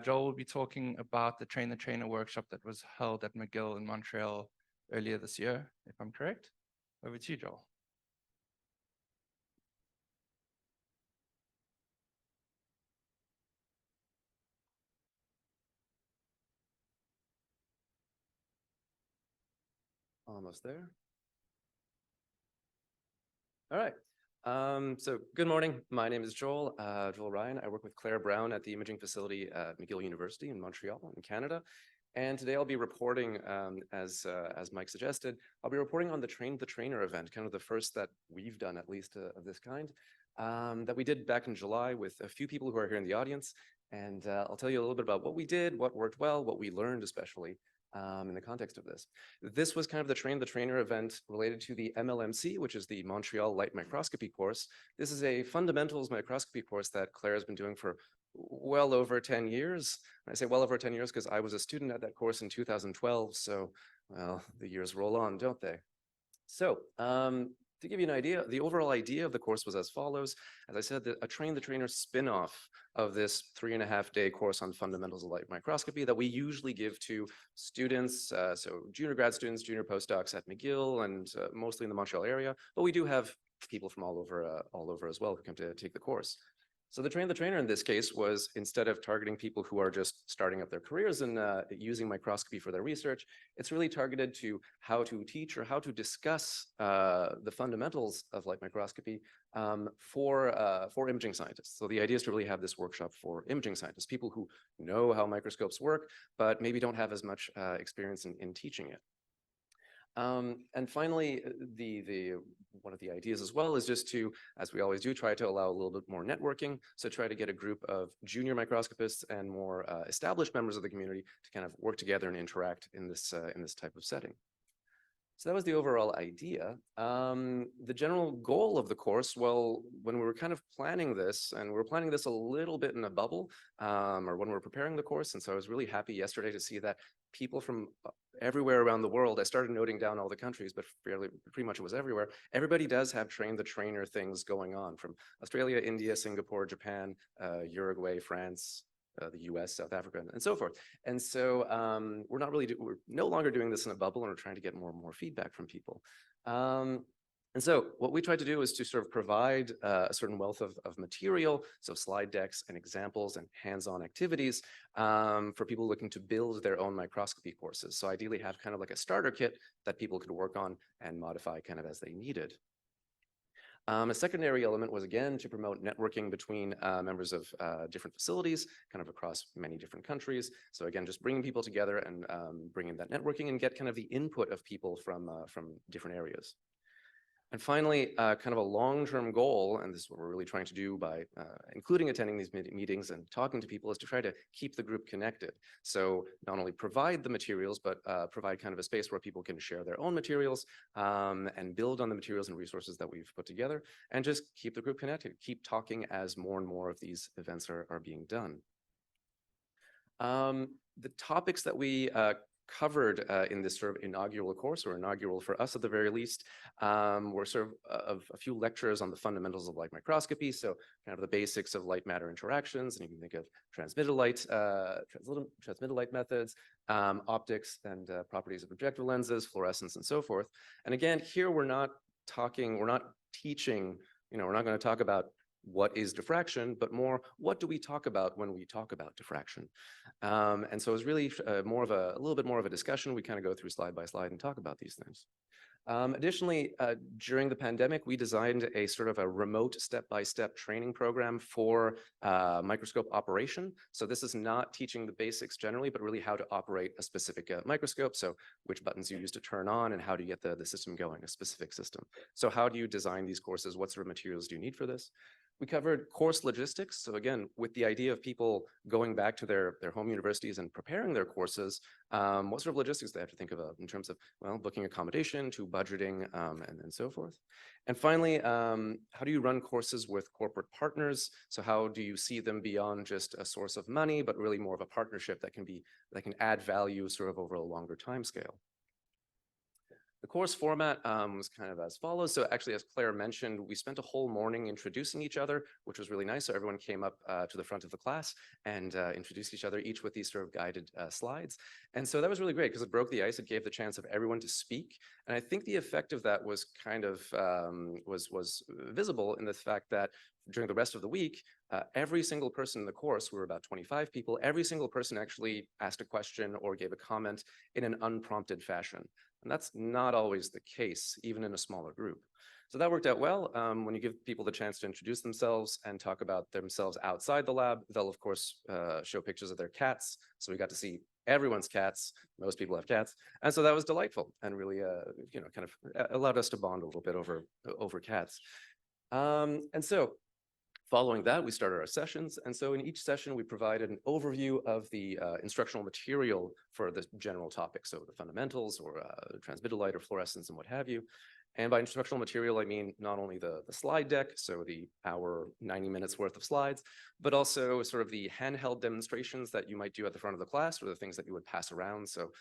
Joel will be talking about the Train the Trainer workshop that was held at McGill in Montreal earlier this year, if I'm correct. Over to you, Joel. Almost there. All right. So good morning. My name is Joel Ryan. I work with Claire Brown at the Imaging Facility at McGill University in Montreal in Canada. And today I'll be reporting, as Mike suggested, I'll be reporting on the Train the Trainer event, kind of the first that we've done, at least of this kind, that we did back in July with a few people who are here in the audience. And I'll tell you a little bit about what we did, what worked well, what we learned especially. In the context of this. This was kind of the Train the Trainer event related to the MLMC, which is the Montreal Light Microscopy course. This is a fundamentals microscopy course that Claire has been doing for well over 10 years. And I say well over 10 years because I was a student at that course in 2012. So, well, the years roll on, don't they? So, to give you an idea, the overall idea of the course was as follows. As I said, a Train the Trainer spin-off of this 3.5-day course on fundamentals of light microscopy that we usually give to students, so junior grad students, junior postdocs at McGill, and mostly in the Montreal area. But we do have people from all over as well who come to take the course. So the Train the Trainer in this case was, instead of targeting people who are just starting up their careers and using microscopy for their research, it's really targeted to how to teach or how to discuss the fundamentals of light microscopy for imaging scientists. So the idea is to really have this workshop for imaging scientists, people who know how microscopes work, but maybe don't have as much experience in teaching it. And finally, one of the ideas as well is just to, as we always do, try to allow a little bit more networking. So try to get a group of junior microscopists and more established members of the community to kind of work together and interact in this type of setting. So that was the overall idea. The general goal of the course, well, when we were kind of planning this, and we were planning this a little bit in a bubble, or when we were preparing the course, and so I was really happy yesterday to see that people from everywhere around the world, I started noting down all the countries, but pretty much it was everywhere. Everybody does have Train the Trainer things going on, from Australia, India, Singapore, Japan, Uruguay, France, the US, South Africa, and so forth. And so we're no longer doing this in a bubble, and we're trying to get more and more feedback from people. And so what we tried to do is to sort of provide a certain wealth of material, so slide decks and examples and hands-on activities for people looking to build their own microscopy courses. So ideally have kind of like a starter kit that people could work on and modify kind of as they needed. A secondary element was, again, to promote networking between members of different facilities, kind of across many different countries. So again, just bringing people together and bringing that networking and get kind of the input of people from different areas. And finally, kind of a long-term goal, and this is what we're really trying to do by including attending these meetings and talking to people, is to try to keep the group connected. So not only provide the materials, but provide kind of a space where people can share their own materials and build on the materials and resources that we've put together, and just keep the group connected, keep talking as more and more of these events are being done. The topics that we covered in this sort of inaugural course, or inaugural for us at the very least, were sort of a few lectures on the fundamentals of light microscopy, so kind of the basics of light matter interactions, and you can think of transmitted light methods, optics and properties of objective lenses, fluorescence, and so forth. And again, here we're not teaching, we're not going to talk about what is diffraction, but more, what do we talk about when we talk about diffraction? And so it was really a little bit more of a discussion. We kind of go through slide by slide and talk about these things. Additionally, during the pandemic, we designed a sort of a remote step-by-step training program for microscope operation. So this is not teaching the basics generally, but really how to operate a specific microscope. So which buttons you use to turn on and how to get the system going, a specific system. So how do you design these courses? What sort of materials do you need for this? We covered course logistics. So again, with the idea of people going back to their home universities and preparing their courses, what sort of logistics they have to think about in terms of, well, booking accommodation to budgeting and so forth. And finally, how do you run courses with corporate partners? So how do you see them beyond just a source of money, but really more of a partnership that can add value sort of over a longer time scale? The course format was kind of as follows. So actually, as Claire mentioned, we spent a whole morning introducing each other, which was really nice. So everyone came up to the front of the class and introduced each other, each with these sort of guided slides. And so that was really great because it broke the ice. It gave the chance of everyone to speak. And I think the effect of that was kind of was visible in the fact that during the rest of the week, every single person in the course, we were about 25 people, every single person actually asked a question or gave a comment in an unprompted fashion. And that's not always the case, even in a smaller group. So that worked out well. When you give people the chance to introduce themselves and talk about themselves outside the lab, they'll of course show pictures of their cats. So we got to see everyone's cats. Most people have cats. And so that was delightful and really, kind of allowed us to bond a little bit over cats. And so following that, we started our sessions. And so in each session, we provided an overview of the instructional material for the general topic. So the fundamentals or transmitted light or fluorescence and what have you. And by instructional material, I mean not only the slide deck, so the hour, 90 minutes worth of slides, but also sort of the handheld demonstrations that you might do at the front of the class or the things that you would pass around. So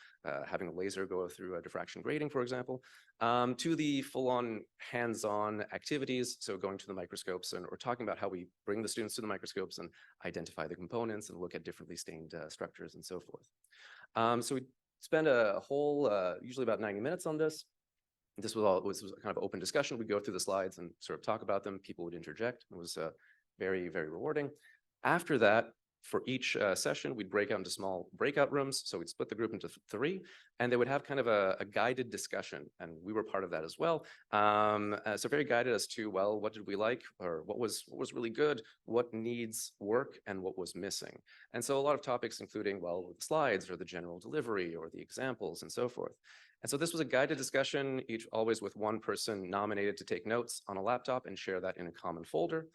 having a laser go through a diffraction grating, for example, to the full-on hands-on activities. So going to the microscopes or talking about how we bring the students to the microscopes and identify the components and look at differently stained structures and so forth. So we spend a whole, usually about 90 minutes on this. This was kind of open discussion. We'd go through the slides and sort of talk about them. People would interject. It was very, very rewarding. After that, for each session, we'd break out into small breakout rooms. So we'd split the group into 3, and they would have kind of a guided discussion. And we were part of that as well. So very guided as to, well, what did we like, or what was really good, what needs work, and what was missing. And so a lot of topics including, well, the slides or the general delivery or the examples and so forth. And so this was a guided discussion, always with one person nominated to take notes on a laptop and share that in a common folder.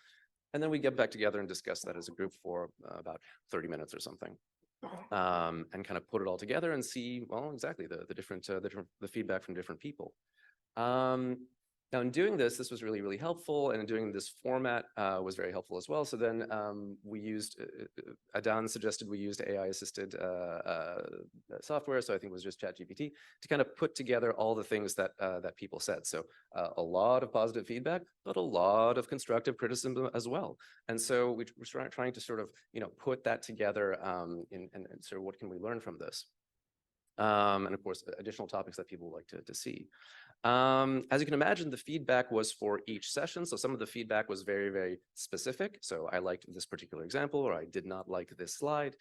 And then we get back together and discuss that as a group for about 30 minutes or something, and kind of put it all together and see, well, exactly the feedback from different people. Now, in doing this was really, really helpful, and in doing this format was very helpful as well. So then we used, Adan suggested we used AI-assisted software, so I think it was just ChatGPT, to kind of put together all the things that that people said. So a lot of positive feedback, but a lot of constructive criticism as well. And so we were trying to sort of, put that together and sort of what can we learn from this? And of course, additional topics that people would like to see. As you can imagine, the feedback was for each session. So some of the feedback was very, very specific. So I liked this particular example, or I did not like this slide.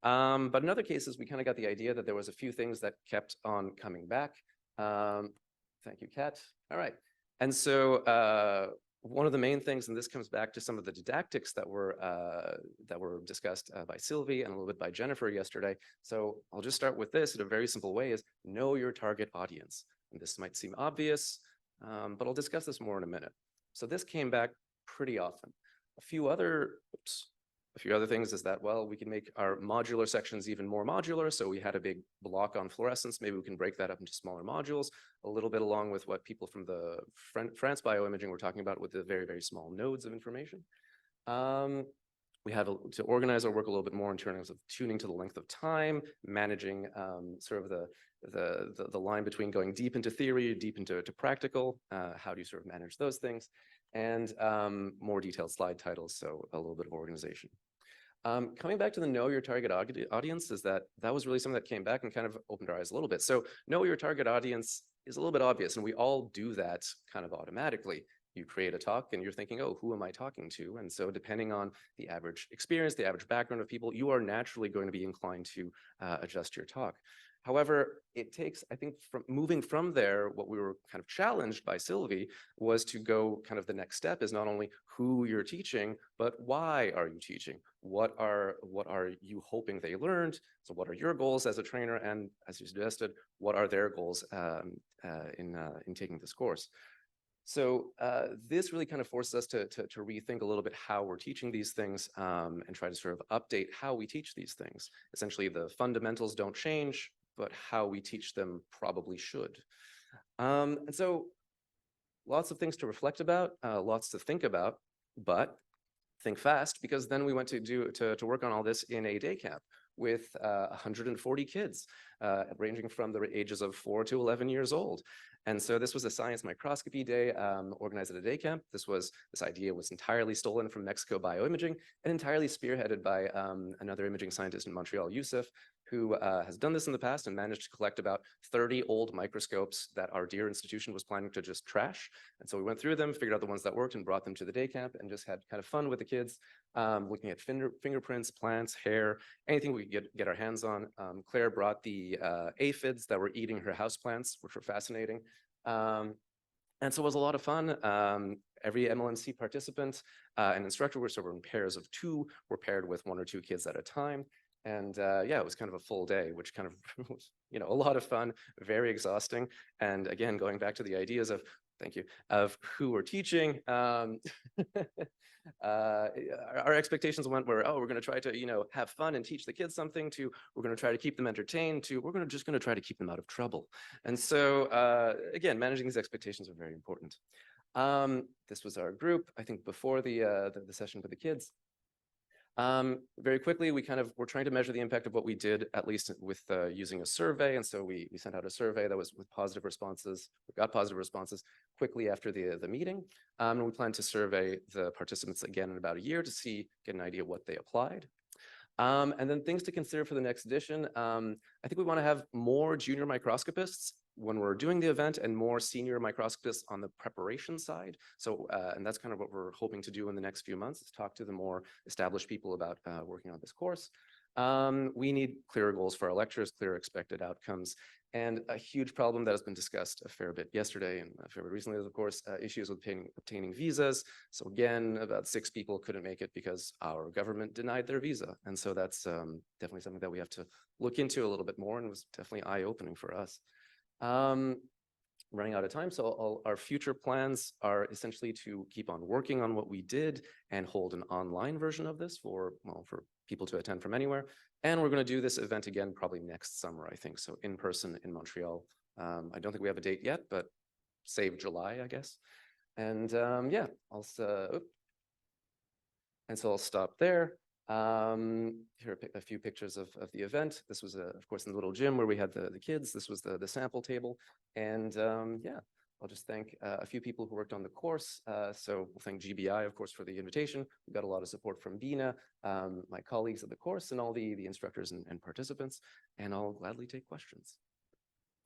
But in other cases, we kind of got the idea that there was a few things that kept on coming back. Thank you, Kat. All right. And so one of the main things, and this comes back to some of the didactics that were discussed by Sylvie and a little bit by Jennifer yesterday. So I'll just start with this in a very simple way: is know your target audience. And this might seem obvious, but I'll discuss this more in a minute. So this came back pretty often. A few other things is that, well, we can make our modular sections even more modular. So we had a big block on fluorescence. Maybe we can break that up into smaller modules, a little bit along with what people from the France bioimaging were talking about with the very, very small nodes of information. We had to organize our work a little bit more in terms of tuning to the length of time, managing sort of the line between going deep into theory, deep into practical. How do you sort of manage those things? And more detailed slide titles, so a little bit of organization. Coming back to the know your target audience, is that was really something that came back and kind of opened our eyes a little bit. So know your target audience is a little bit obvious, and we all do that kind of automatically. You create a talk and you're thinking, oh, who am I talking to? And so depending on the average experience, the average background of people, you are naturally going to be inclined to adjust your talk. However, it takes, I think, from moving from there, what we were kind of challenged by Sylvie was to go kind of the next step is not only who you're teaching, but why are you teaching? What are you hoping they learned? So what are your goals as a trainer? And as you suggested, what are their goals in taking this course? So this really kind of forces us to rethink a little bit how we're teaching these things and try to sort of update how we teach these things. Essentially, the fundamentals don't change, but how we teach them probably should. And so lots of things to reflect about, lots to think about, but think fast, because then we went to work on all this in a day camp, with 140 kids, ranging from the ages of 4 to 11 years old. And so this was a science microscopy day organized at a day camp. This idea was entirely stolen from Mexico BioImaging and entirely spearheaded by another imaging scientist in Montreal, Yusuf, who has done this in the past and managed to collect about 30 old microscopes that our dear institution was planning to just trash. And so we went through them, figured out the ones that worked and brought them to the day camp and just had kind of fun with the kids, looking at fingerprints, plants, hair, anything we could get our hands on. Claire brought the aphids that were eating her houseplants, which were fascinating. And so it was a lot of fun. Every MLMC participant and instructor were in pairs of 2, were paired with 1 or 2 kids at a time. And yeah, it was kind of a full day, which kind of was, a lot of fun, very exhausting. And again, going back to the ideas of, thank you, of who we're teaching, our expectations went where, oh, we're going to try to, have fun and teach the kids something, to we're going to try to keep them entertained, to we're just going to try to keep them out of trouble. And so again, managing these expectations are very important. This was our group, I think, before the session with the kids. Very quickly, we're trying to measure the impact of what we did, at least with using a survey. And so we sent out a survey that was with positive responses. We got positive responses quickly after the meeting. And we plan to survey the participants again in about a year to get an idea of what they applied. And then things to consider for the next edition. I think we want to have more junior microscopists when we're doing the event and more senior microscopists on the preparation side. So, and that's kind of what we're hoping to do in the next few months, is talk to the more established people about working on this course. We need clearer goals for our lectures, clear expected outcomes, and a huge problem that has been discussed a fair bit yesterday and a fair bit recently is, of course, issues with obtaining visas. So again, about 6 people couldn't make it because our government denied their visa. And so that's definitely something that we have to look into a little bit more, and was definitely eye-opening for us. Running out of time, so our future plans are essentially to keep on working on what we did and hold an online version of this for people to attend from anywhere. And we're going to do this event again probably next summer, I think, so in person in Montreal. I don't think we have a date yet, but save July, I guess. And yeah, and so I'll stop there. Here are a few pictures of the event. This was, of course, in the little gym where we had the kids. This was the sample table. And yeah, I'll just thank a few people who worked on the course. So we'll thank GBI, of course, for the invitation. We got a lot of support from Bina, my colleagues at the course, and all the instructors and participants. And I'll gladly take questions.